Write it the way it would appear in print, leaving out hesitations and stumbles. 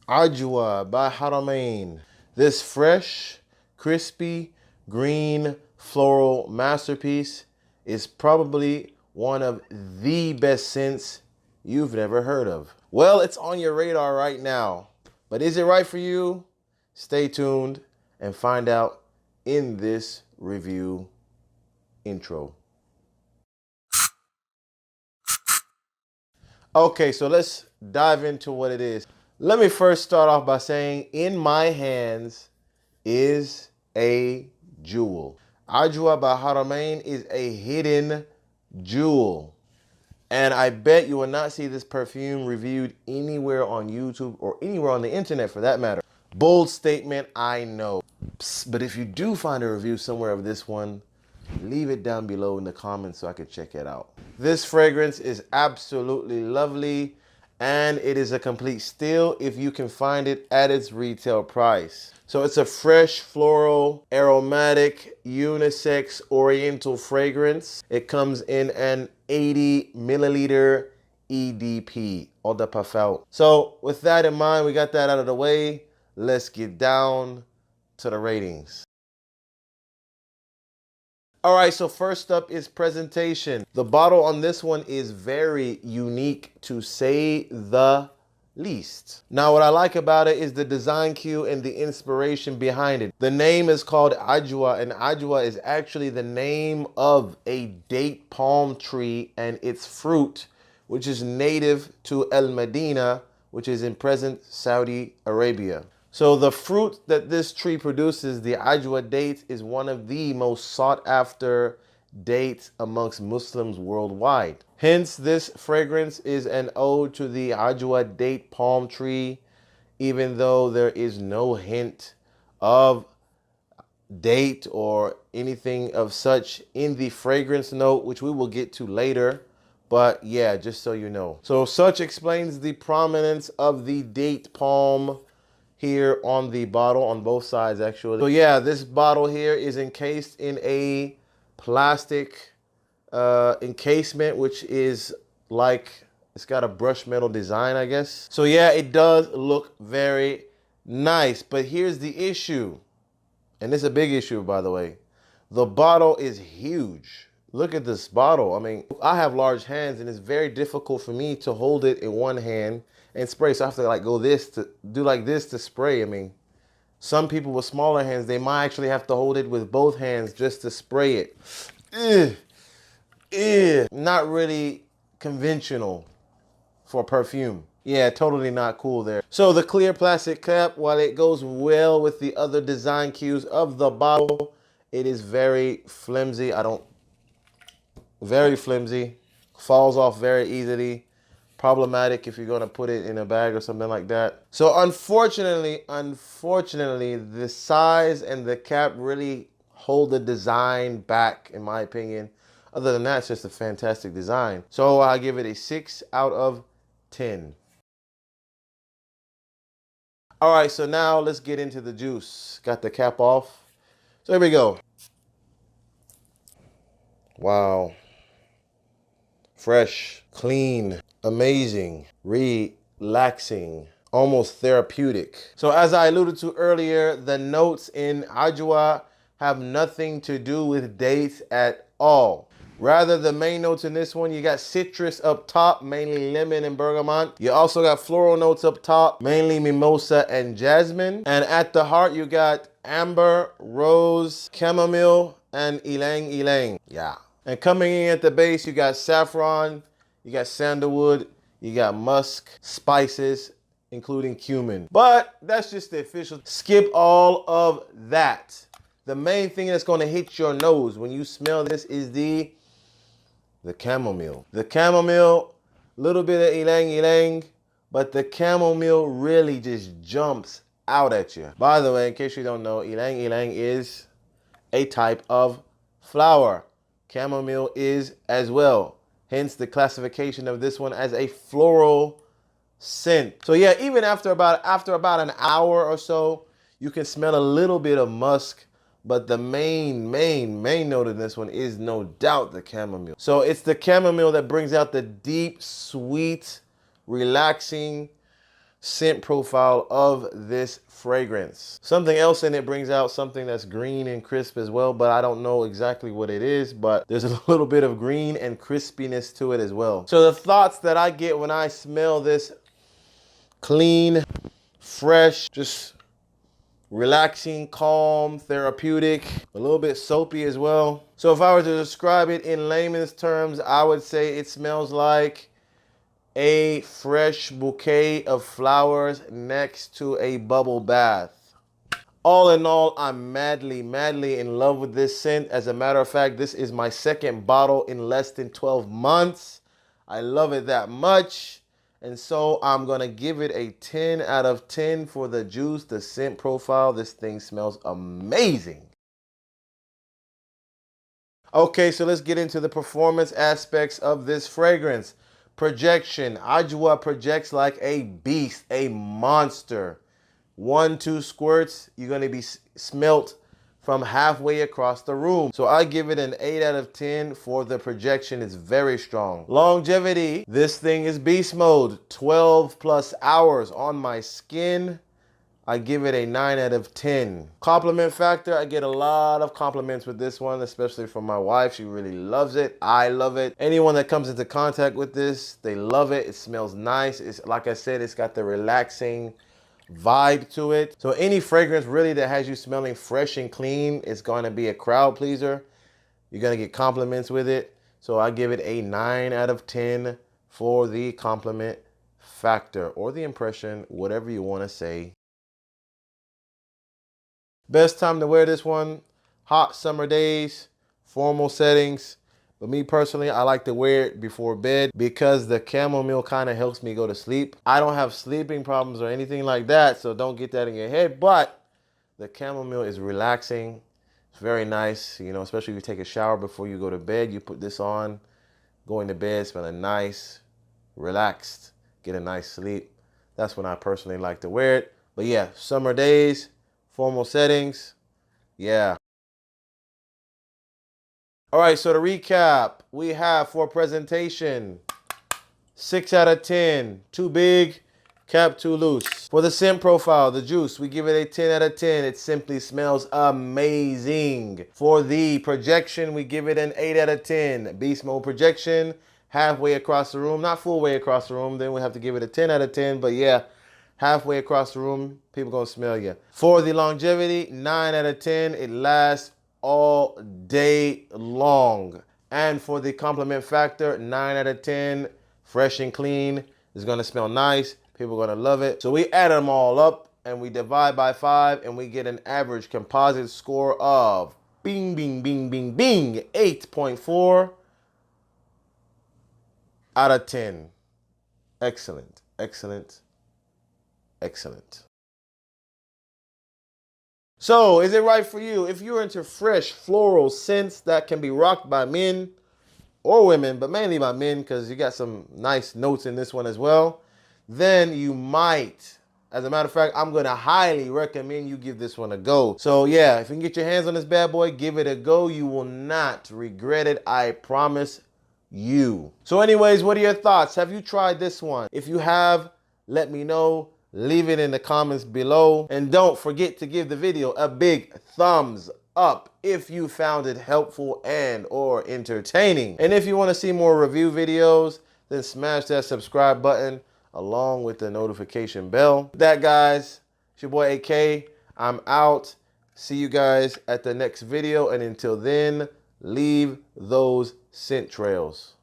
Ajwa by Haramain. This fresh, crispy, green, floral masterpiece is probably one of the best scents you've never heard of. Well, it's on your radar right now, but is it right for you? Stay tuned and find out in this review intro. Okay, so let's dive into what it is. Let me first start off by saying in my hands is a jewel. Ajwa by Haramain is a hidden jewel. And I bet you will not see this perfume reviewed anywhere on YouTube or anywhere on the internet for that matter. Bold statement, I know. Psst, but if you do find a review somewhere of this one, leave it down below in the comments so I could check it out. This fragrance is absolutely lovely and it is a complete steal if you can find it at its retail price. So it's a fresh, floral, aromatic, unisex, oriental fragrance. It comes in an 80 milliliter EDP, eau de parfum. So with that in mind, we got that out of the way. Let's get down to the ratings. All right, so first up is presentation. The bottle on this one is very unique to say the least. Now, what I like about it is the design cue and the inspiration behind it. The name is called Ajwa, and Ajwa is actually the name of a date palm tree and its fruit, which is native to El Medina, which is in present Saudi Arabia. So the fruit that this tree produces, the Ajwa date, is one of the most sought after dates amongst Muslims worldwide. Hence, this fragrance is an ode to the Ajwa date palm tree, even though there is no hint of date or anything of such in the fragrance note, which we will get to later. But yeah, just so you know. So such explains the prominence of the date palm here on the bottle, on both sides actually. So yeah, this bottle here is encased in a plastic encasement, which is like, it's got a brushed metal design, I guess. So yeah, it does look very nice, but here's the issue, and it's a big issue, by the way. The bottle is huge. Look at this bottle. I mean, I have large hands and it's very difficult for me to hold it in one hand and spray. So I have to like go this to do like this to spray. I mean, some people with smaller hands, they might actually have to hold it with both hands just to spray it. Not really conventional for perfume. Yeah, totally not cool there. So the clear plastic cap, while it goes well with the other design cues of the bottle, it is very flimsy. Very flimsy, falls off very easily. Problematic if you're gonna put it in a bag or something like that. So unfortunately, the size and the cap really hold the design back, in my opinion. Other than that, it's just a fantastic design. So I give it a 6 out of 10. All right, so now let's get into the juice. Got the cap off. So here we go. Wow. Fresh, clean, amazing, relaxing, almost therapeutic. So as I alluded to earlier, the notes in Ajwa have nothing to do with dates at all. Rather, the main notes in this one, you got citrus up top, mainly lemon and bergamot. You also got floral notes up top, mainly mimosa and jasmine. And at the heart, you got amber, rose, chamomile, and ylang ylang. Yeah. And coming in at the base, you got saffron, you got sandalwood, you got musk, spices, including cumin. But that's just the official. Skip all of that. The main thing that's going to hit your nose when you smell this is the chamomile. The chamomile, little bit of ylang ylang, but the chamomile really just jumps out at you. By the way, in case you don't know, ylang ylang is a type of flower. Chamomile is as well. Hence the classification of this one as a floral scent. So yeah, even after about an hour or so, you can smell a little bit of musk, but the main note in this one is no doubt the chamomile. So it's the chamomile that brings out the deep, sweet, relaxing, scent profile of this fragrance. Something else in it brings out something that's green and crisp as well, but I don't know exactly what it is, but there's a little bit of green and crispiness to it as well. So the thoughts that I get when I smell this clean, fresh, just relaxing, calm, therapeutic, a little bit soapy as well. So if I were to describe it in layman's terms, I would say it smells like a fresh bouquet of flowers next to a bubble bath. All in all, I'm madly in love with this scent. As a matter of fact, this is my second bottle in less than 12 months. I love it that much. And so I'm gonna give it a 10 out of 10 for the juice, the scent profile. This thing smells amazing. Okay, so let's get into the performance aspects of this fragrance. Projection. Ajwa projects like a beast, a monster. 1-2 squirts, you're gonna be smelt from halfway across the room. So I give it an 8 out of 10 for the projection. It's very strong. Longevity, this thing is beast mode. 12+ hours on my skin. I give it a 9 out of 10. Compliment factor, I get a lot of compliments with this one, especially from my wife. She really loves it. I love it. Anyone that comes into contact with this, they love it. It smells nice. It's, like I said, it's got the relaxing vibe to it. So any fragrance really that has you smelling fresh and clean is going to be a crowd pleaser. You're going to get compliments with it. So I give it a 9 out of 10 for the compliment factor, or the impression, whatever you want to say. Best time to wear this one, hot summer days, formal settings. But me personally, I like to wear it before bed because the chamomile kind of helps me go to sleep. I don't have sleeping problems or anything like that, so don't get that in your head. But the chamomile is relaxing. It's very nice, you know, especially if you take a shower before you go to bed. You put this on, going to bed, smelling nice, relaxed, get a nice sleep. That's when I personally like to wear it. But yeah, summer days, formal settings, yeah. All right, so to recap, we have for presentation, 6 out of 10, too big, cap too loose. For the scent profile, the juice, we give it a 10 out of 10. It simply smells amazing. For the projection, we give it an 8 out of 10. Beast mode projection, halfway across the room, not full way across the room, then we have to give it a 10 out of 10, but yeah, halfway across the room, people gonna smell you. For the longevity, 9 out of 10. It lasts all day long. And for the compliment factor, 9 out of 10. Fresh and clean. It's gonna smell nice. People are gonna love it. So we add them all up and we divide by 5 and we get an average composite score of bing, bing, bing, bing, bing, 8.4 out of 10. Excellent, excellent, excellent. So, is it right for you? If you're into fresh floral scents that can be rocked by men or women, but mainly by men because you got some nice notes in this one as well, then you might. As a matter of fact, I'm going to highly recommend you give this one a go. So yeah, if you can get your hands on this bad boy, give it a go. You will not regret it. I promise you. So anyways, what are your thoughts? Have you tried this one? If you have, let me know. Leave it in the comments below. And don't forget to give the video a big thumbs up if you found it helpful and or entertaining. And if you want to see more review videos, then smash that subscribe button along with the notification bell. With that, guys, it's your boy AK. I'm out. See you guys at the next video. And until then, leave those scent trails.